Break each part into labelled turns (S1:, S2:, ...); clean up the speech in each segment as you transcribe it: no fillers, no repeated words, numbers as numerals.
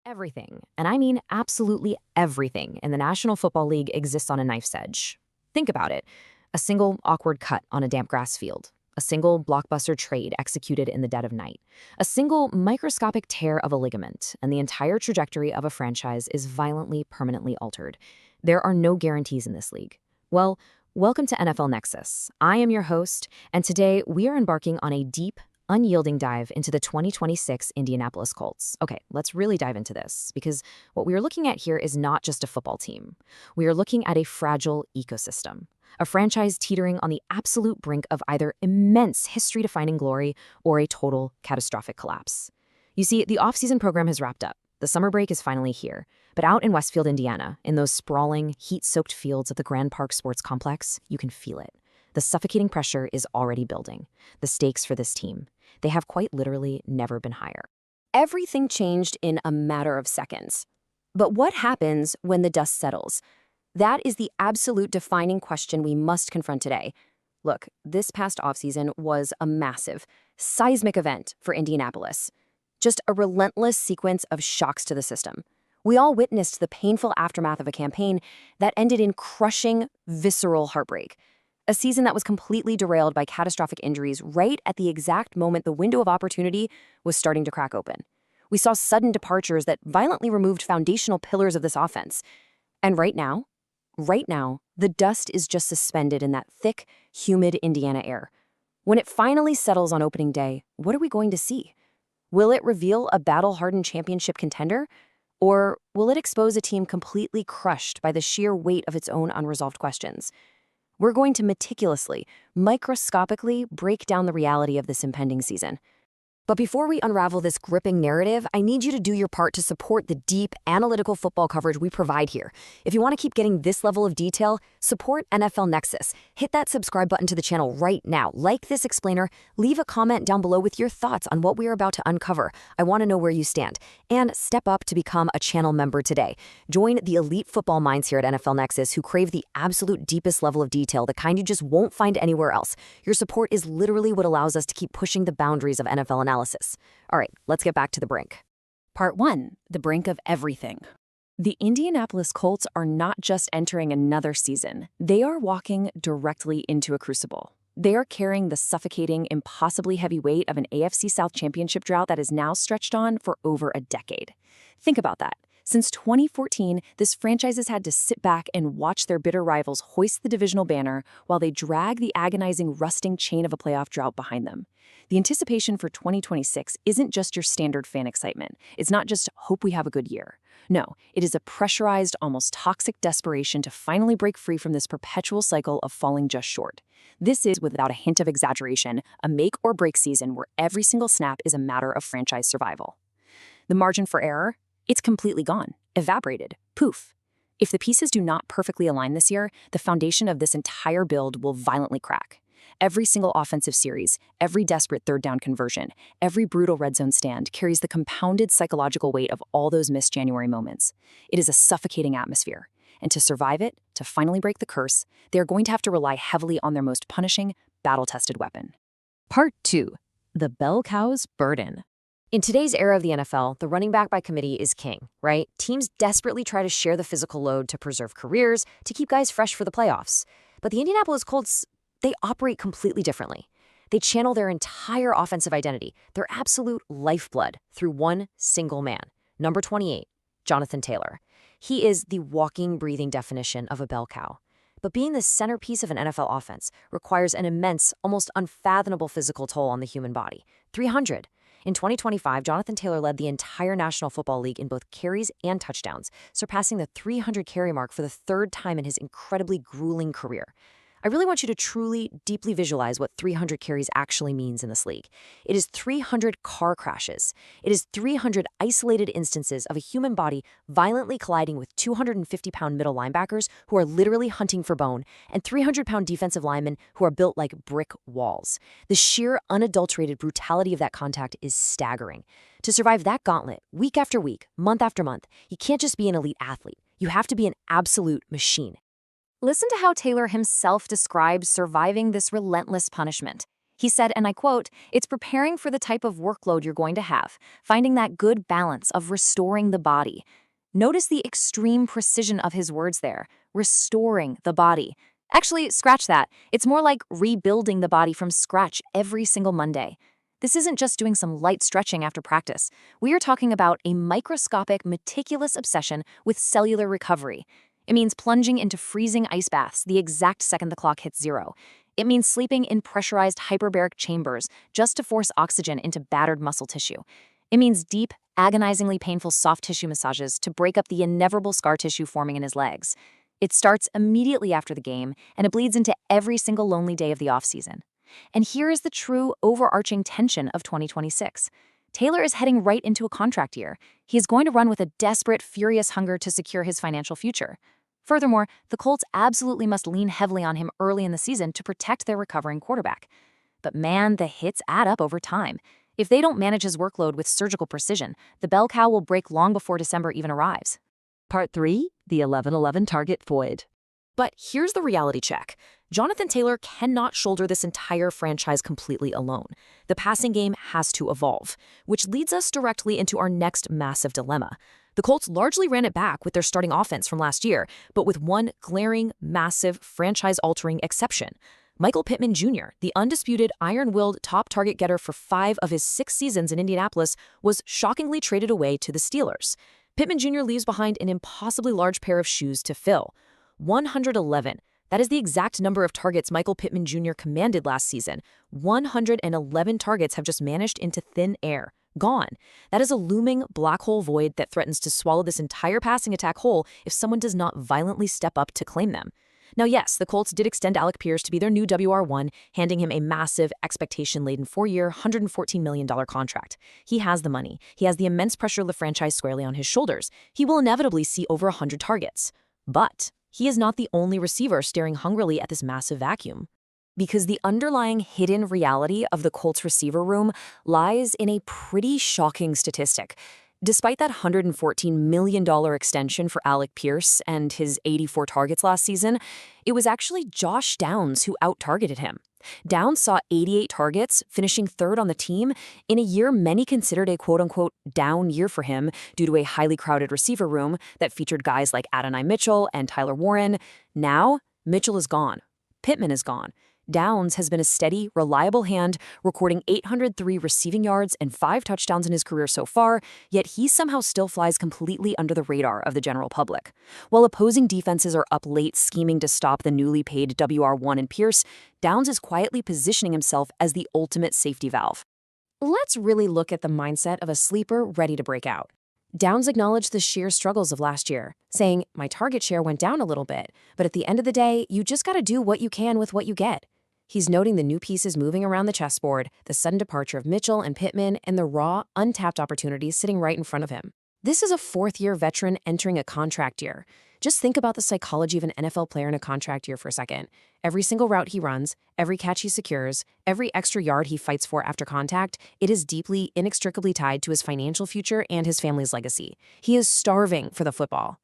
S1: Everything, and I mean absolutely everything, in the National Football League exists on a knife's edge. Think about it. A single awkward cut on a damp grass field. A single blockbuster trade executed in the dead of night. A single microscopic tear of a ligament, and the entire trajectory of a franchise is violently, permanently altered. There are no guarantees in this league. Well, welcome to NFL Nexus. I am your host, and today we are embarking on a deep, unyielding dive into the 2026 Indianapolis Colts. Okay, let's really dive into this, because what we are looking at here is not just a football team. We are looking at a fragile ecosystem, a franchise teetering on the absolute brink of either immense history-defining glory or a total catastrophic collapse. You see, the offseason program has wrapped up. The summer break is finally here. But out in Westfield, Indiana, in those sprawling, heat-soaked fields of the Grand Park Sports Complex, you can feel it. The suffocating pressure is already building. The stakes for this team, they have quite literally never been higher. Everything changed in a matter of seconds. But what happens when the dust settles? That is the absolute defining question we must confront today. Look, this past offseason was a massive, seismic event for Indianapolis. Just a relentless sequence of shocks to the system. We all witnessed the painful aftermath of a campaign that ended in crushing, visceral heartbreak. A season that was completely derailed by catastrophic injuries right at the exact moment the window of opportunity was starting to crack open. We saw sudden departures that violently removed foundational pillars of this offense. And right now, the dust is just suspended in that thick, humid Indiana air. When it finally settles on opening day, what are we going to see? Will it reveal a battle-hardened championship contender? Or will it expose a team completely crushed by the sheer weight of its own unresolved questions? We're going to meticulously, microscopically break down the reality of this impending season. But before we unravel this gripping narrative, I need you to do your part to support the deep, analytical football coverage we provide here. If you want to keep getting this level of detail, support NFL Nexus. Hit that subscribe button to the channel right now. Like this explainer, leave a comment down below with your thoughts on what we are about to uncover. I want to know where you stand. And step up to become a channel member today. Join the elite football minds here at NFL Nexus who crave the absolute deepest level of detail, the kind you just won't find anywhere else. Your support is literally what allows us to keep pushing the boundaries of NFL analysis. All right, let's get back to the brink. Part 1, the brink of everything. The Indianapolis Colts are not just entering another season. They are walking directly into a crucible. They are carrying the suffocating, impossibly heavy weight of an AFC South championship drought that is now stretched on for over a decade. Think about that. Since 2014, this franchise has had to sit back and watch their bitter rivals hoist the divisional banner while they drag the agonizing, rusting chain of a playoff drought behind them. The anticipation for 2026 isn't just your standard fan excitement. It's not just hope we have a good year. No, it is a pressurized, almost toxic desperation to finally break free from this perpetual cycle of falling just short. This is, without a hint of exaggeration, a make-or-break season where every single snap is a matter of franchise survival. The margin for error? It's completely gone, evaporated, poof. If the pieces do not perfectly align this year, the foundation of this entire build will violently crack. Every single offensive series, every desperate third down conversion, every brutal red zone stand carries the compounded psychological weight of all those missed January moments. It is a suffocating atmosphere. And to survive it, to finally break the curse, they are going to have to rely heavily on their most punishing, battle-tested weapon. Part 2, the bell cow's burden. In today's era of the NFL, the running back by committee is king, right? Teams desperately try to share the physical load to preserve careers, to keep guys fresh for the playoffs. But the Indianapolis Colts, they operate completely differently. They channel their entire offensive identity, their absolute lifeblood, through one single man, number 28, Jonathan Taylor. He is the walking, breathing definition of a bell cow. But being the centerpiece of an NFL offense requires an immense, almost unfathomable physical toll on the human body. 300. In 2025, Jonathan Taylor led the entire National Football League in both carries and touchdowns, surpassing the 300 carry mark for the third time in his incredibly grueling career. I really want you to truly, deeply visualize what 300 carries actually means in this league. It is 300 car crashes. It is 300 isolated instances of a human body violently colliding with 250-pound middle linebackers who are literally hunting for bone, and 300-pound defensive linemen who are built like brick walls. The sheer, unadulterated brutality of that contact is staggering. To survive that gauntlet, week after week, month after month, you can't just be an elite athlete. You have to be an absolute machine. Listen to how Taylor himself describes surviving this relentless punishment. He said, and I quote, "It's preparing for the type of workload you're going to have, finding that good balance of restoring the body." Notice the extreme precision of his words there, restoring the body. Actually, scratch that. It's more like rebuilding the body from scratch every single Monday. This isn't just doing some light stretching after practice. We are talking about a microscopic, meticulous obsession with cellular recovery. It means plunging into freezing ice baths the exact second the clock hits zero. It means sleeping in pressurized hyperbaric chambers just to force oxygen into battered muscle tissue. It means deep, agonizingly painful soft tissue massages to break up the inevitable scar tissue forming in his legs. It starts immediately after the game, and it bleeds into every single lonely day of the offseason. And here is the true overarching tension of 2026. Taylor is heading right into a contract year. He is going to run with a desperate, furious hunger to secure his financial future. Furthermore, the Colts absolutely must lean heavily on him early in the season to protect their recovering quarterback. But man, the hits add up over time. If they don't manage his workload with surgical precision, the bell cow will break long before December even arrives.
S2: Part 3, the 11-11 target void.
S1: But here's the reality check. Jonathan Taylor cannot shoulder this entire franchise completely alone. The passing game has to evolve, which leads us directly into our next massive dilemma. The Colts largely ran it back with their starting offense from last year, but with one glaring, massive, franchise-altering exception. Michael Pittman Jr., the undisputed iron-willed top target getter for 5 of his 6 seasons in Indianapolis, was shockingly traded away to the Steelers. Pittman Jr. leaves behind an impossibly large pair of shoes to fill. 111. That is the exact number of targets Michael Pittman Jr. commanded last season. 111 targets have just vanished into thin air. Gone. That is a looming black hole void that threatens to swallow this entire passing attack whole if someone does not violently step up to claim them. Now, yes, the Colts did extend Alec Pierce to be their new WR1, handing him a massive, expectation-laden 4-year, $114 million contract. He has the money. He has the immense pressure of the franchise squarely on his shoulders. He will inevitably see over 100 targets. But he is not the only receiver staring hungrily at this massive vacuum. Because the underlying hidden reality of the Colts receiver room lies in a pretty shocking statistic. Despite that $114 million extension for Alec Pierce and his 84 targets last season, it was actually Josh Downs who out-targeted him. Downs saw 88 targets, finishing 3rd on the team, in a year many considered a quote-unquote down year for him due to a highly crowded receiver room that featured guys like Adonai Mitchell and Tyler Warren. Now, Mitchell is gone. Pittman is gone. Downs has been a steady, reliable hand, recording 803 receiving yards and 5 touchdowns in his career so far, yet he somehow still flies completely under the radar of the general public. While opposing defenses are up late scheming to stop the newly paid WR1 and Pierce, Downs is quietly positioning himself as the ultimate safety valve. Let's really look at the mindset of a sleeper ready to break out. Downs acknowledged the sheer struggles of last year, saying, "My target share went down a little bit, but at the end of the day, you just gotta do what you can with what you get." He's noting the new pieces moving around the chessboard, the sudden departure of Mitchell and Pittman, and the raw, untapped opportunities sitting right in front of him. This is a 4th-year veteran entering a contract year. Just think about the psychology of an NFL player in a contract year for a second. Every single route he runs, every catch he secures, every extra yard he fights for after contact, it is deeply, inextricably tied to his financial future and his family's legacy. He is starving for the football.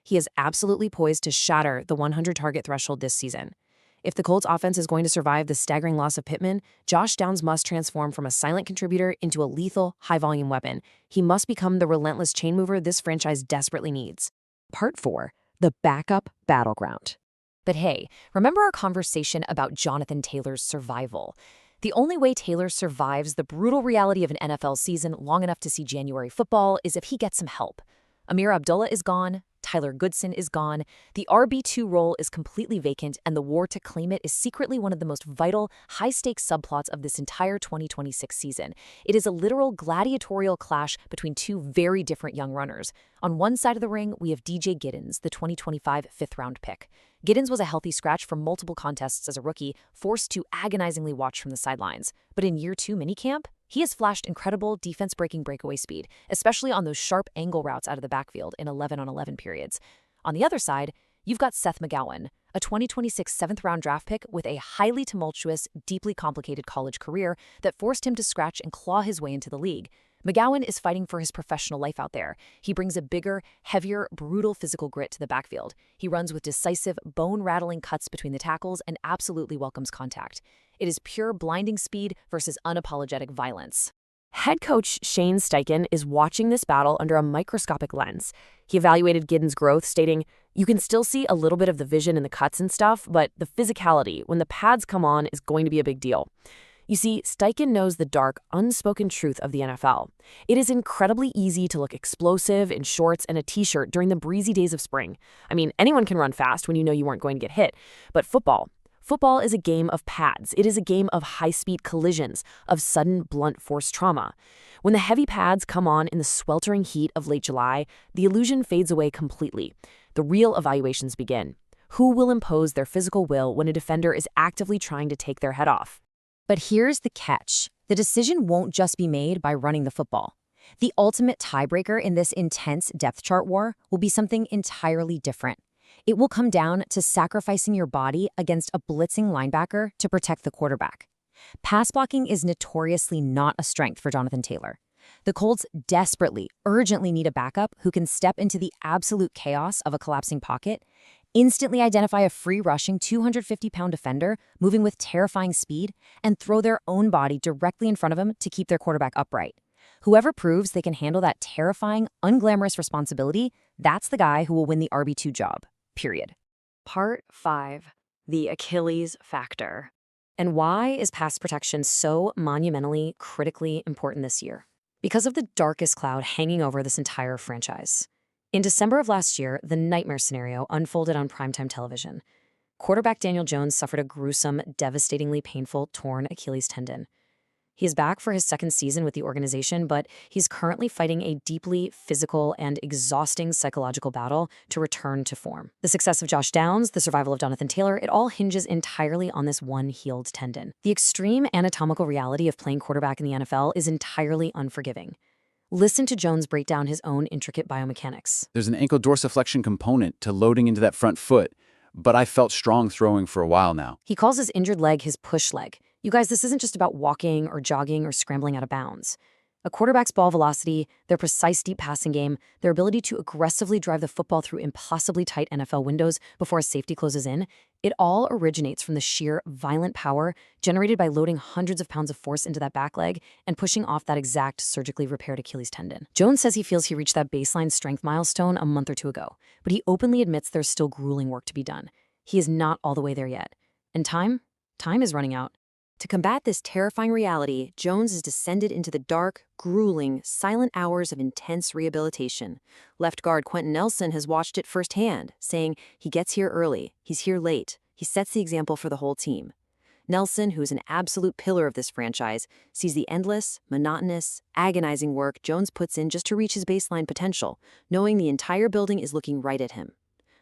S1: He is absolutely poised to shatter the 100-target threshold this season. If the Colts offense is going to survive the staggering loss of Pittman, Josh Downs must transform from a silent contributor into a lethal, high-volume weapon. He must become the relentless chain mover this franchise desperately needs.
S2: Part 4, the backup battleground.
S1: But hey, remember our conversation about Jonathan Taylor's survival? The only way Taylor survives the brutal reality of an NFL season long enough to see January football is if he gets some help. Amir Abdullah is gone. Tyler Goodson is gone. The RB2 role is completely vacant, and the war to claim it is secretly one of the most vital, high-stakes subplots of this entire 2026 season. It is a literal gladiatorial clash between 2 very different young runners. On one side of the ring, we have DJ Giddens, the 2025 fifth-round pick. Giddens was a healthy scratch from multiple contests as a rookie, forced to agonizingly watch from the sidelines. But in year 2 minicamp, he has flashed incredible defense-breaking breakaway speed, especially on those sharp angle routes out of the backfield in 11-on-11 periods. On the other side, you've got Seth McGowan, a 2026 7th-round draft pick with a highly tumultuous, deeply complicated college career that forced him to scratch and claw his way into the league. McGowan is fighting for his professional life out there. He brings a bigger, heavier, brutal physical grit to the backfield. He runs with decisive, bone-rattling cuts between the tackles and absolutely welcomes contact. It is pure blinding speed versus unapologetic violence. Head coach Shane Steichen is watching this battle under a microscopic lens. He evaluated Giddens' growth, stating, "You can still see a little bit of the vision in the cuts and stuff, but the physicality, when the pads come on, is going to be a big deal." You see, Steichen knows the dark, unspoken truth of the NFL. It is incredibly easy to look explosive in shorts and a t-shirt during the breezy days of spring. I mean, anyone can run fast when you know you weren't going to get hit. But football is a game of pads. It is a game of high-speed collisions, of sudden, blunt force trauma. When the heavy pads come on in the sweltering heat of late July, the illusion fades away completely. The real evaluations begin. Who will impose their physical will when a defender is actively trying to take their head off? But here's the catch. The decision won't just be made by running the football. The ultimate tiebreaker in this intense depth chart war will be something entirely different. It will come down to sacrificing your body against a blitzing linebacker to protect the quarterback. Pass blocking is notoriously not a strength for Jonathan Taylor. The Colts desperately, urgently need a backup who can step into the absolute chaos of a collapsing pocket, instantly identify a free rushing 250-pound defender moving with terrifying speed, and throw their own body directly in front of him to keep their quarterback upright. Whoever proves they can handle that terrifying, unglamorous responsibility, that's the guy who will win the RB2 job. Period. Part 5. The Achilles Factor. And why is pass protection so monumentally, critically important this year? Because of the darkest cloud hanging over this entire franchise. In December of last year, the nightmare scenario unfolded on primetime television. Quarterback Daniel Jones suffered a gruesome, devastatingly painful torn Achilles tendon. He is back for his second season with the organization, but he's currently fighting a deeply physical and exhausting psychological battle to return to form. The success of Josh Downs, the survival of Jonathan Taylor, it all hinges entirely on this one healed tendon. The extreme anatomical reality of playing quarterback in the NFL is entirely unforgiving. Listen to Jones break down his own intricate biomechanics.
S3: There's an ankle dorsiflexion component to loading into that front foot, but I felt strong throwing for a while now.
S1: He calls his injured leg his push leg. You guys, this isn't just about walking or jogging or scrambling out of bounds. A quarterback's ball velocity, their precise deep passing game, their ability to aggressively drive the football through impossibly tight NFL windows before a safety closes in, it all originates from the sheer violent power generated by loading hundreds of pounds of force into that back leg and pushing off that exact surgically repaired Achilles tendon. Jones says he feels he reached that baseline strength milestone a month or two ago, but he openly admits there's still grueling work to be done. He is not all the way there yet. And time is running out. To combat this terrifying reality, Jones has descended into the dark, grueling, silent hours of intense rehabilitation. Left guard Quentin Nelson has watched it firsthand, saying he gets here early, he's here late, he sets the example for the whole team. Nelson, who is an absolute pillar of this franchise, sees the endless, monotonous, agonizing work Jones puts in just to reach his baseline potential, knowing the entire building is looking right at him.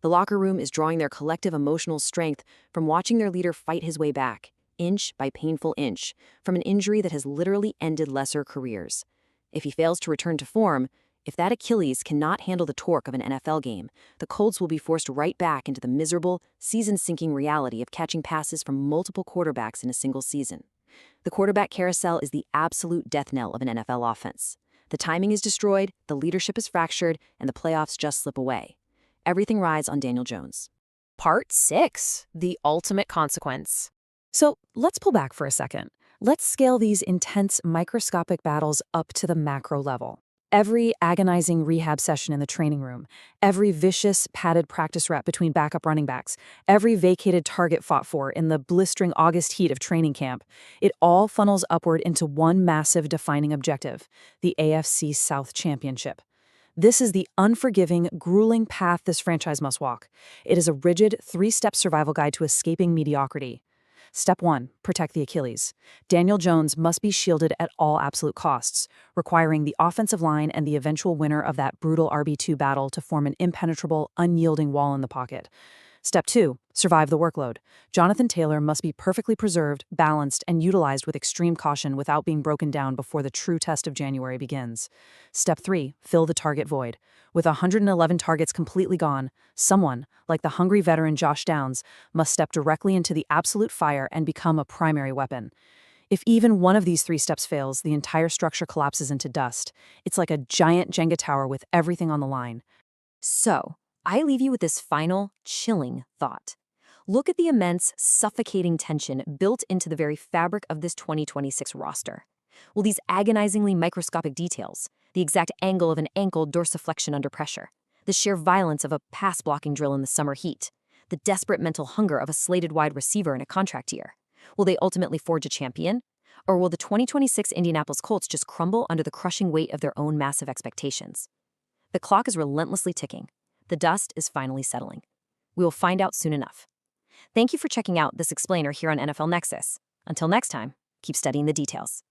S1: The locker room is drawing their collective emotional strength from watching their leader fight his way back, inch by painful inch, from an injury that has literally ended lesser careers. If he fails to return to form, if that Achilles cannot handle the torque of an NFL game, the Colts will be forced right back into the miserable, season-sinking reality of catching passes from multiple quarterbacks in a single season. The quarterback carousel is the absolute death knell of an NFL offense. The timing is destroyed, the leadership is fractured, and the playoffs just slip away. Everything rides on Daniel Jones.
S2: Part 6. The Ultimate Consequence. So let's pull back for a second. Let's scale these intense microscopic battles up to the macro level. Every agonizing rehab session in the training room, every vicious padded practice rep between backup running backs, every vacated target fought for in the blistering August heat of training camp, it all funnels upward into one massive defining objective, the AFC South Championship. This is the unforgiving, grueling path this franchise must walk. It is a rigid, three-step survival guide to escaping mediocrity. Step 1. Protect the Achilles. Daniel Jones must be shielded at all absolute costs, requiring the offensive line and the eventual winner of that brutal RB2 battle to form an impenetrable, unyielding wall in the pocket. Step 2. Survive the workload. Jonathan Taylor must be perfectly preserved, balanced, and utilized with extreme caution without being broken down before the true test of January begins. Step 3. Fill the target void. With 111 targets completely gone, someone, like the hungry veteran Josh Downs, must step directly into the absolute fire and become a primary weapon. If even one of these 3 steps fails, the entire structure collapses into dust. It's like a giant Jenga tower with everything on the line.
S1: So, I leave you with this final, chilling thought. Look at the immense, suffocating tension built into the very fabric of this 2026 roster. Well, these agonizingly microscopic details, the exact angle of an ankle dorsiflexion under pressure, the sheer violence of a pass-blocking drill in the summer heat, the desperate mental hunger of a slated wide receiver in a contract year. Will they ultimately forge a champion? Or will the 2026 Indianapolis Colts just crumble under the crushing weight of their own massive expectations? The clock is relentlessly ticking. The dust is finally settling. We will find out soon enough. Thank you for checking out this explainer here on NFL Nexus. Until next time, keep studying the details.